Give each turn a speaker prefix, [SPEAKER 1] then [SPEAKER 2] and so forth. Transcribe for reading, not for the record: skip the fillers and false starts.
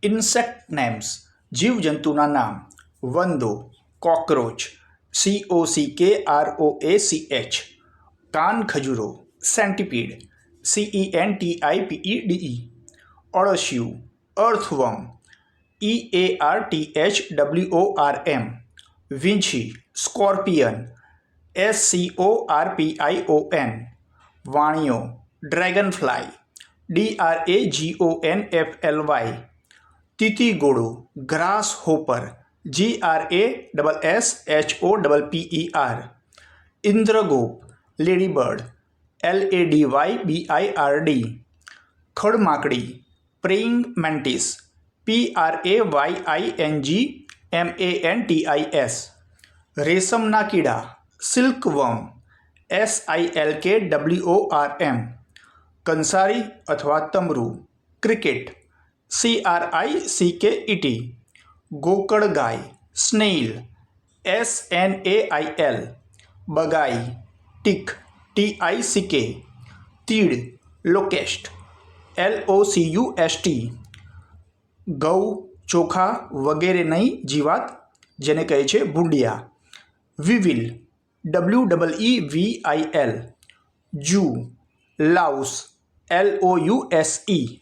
[SPEAKER 1] insect names જીવજંતુના નામ: વંદો, કોકરોચ, COCKROACH, કાનખજૂરો, સેન્ટીપીડ, CENTIPEDE, અળસિયું, અર્થવર્મ, EARTHWORM, વીંછી, સ્કોર્પિયન, SCORPION, વાણિયો, ડ્રેગનફ્લાય, DRAGONFLY, તીતીગોળો, ગ્રાસ હોપર, GRASSHOPPER, ઇન્દ્રગોપ, લેડીબર્ડ, LADYBIRD, ખડમાકડી, પ્રેઇંગ મેન્ટિસ, PRAYINGMANTIS, રેશમના કીડા, સિલ્કવર્મ, SILKWORM, કંસારી અથવા તમરું, ક્રિકેટ, CRICKET, ગોકળગાય, સ્નેઇલ, SNAIL, બગાઈ, ટીક, TICK, તીડ, લોકેસ્ટ, LOCUST, ઘઉં, ચોખા વગેરેની જીવાત જેને કહે છે ભૂંડિયા, વિવિલ, WEEVIL, જૂ, લાઉસ, LOUSE,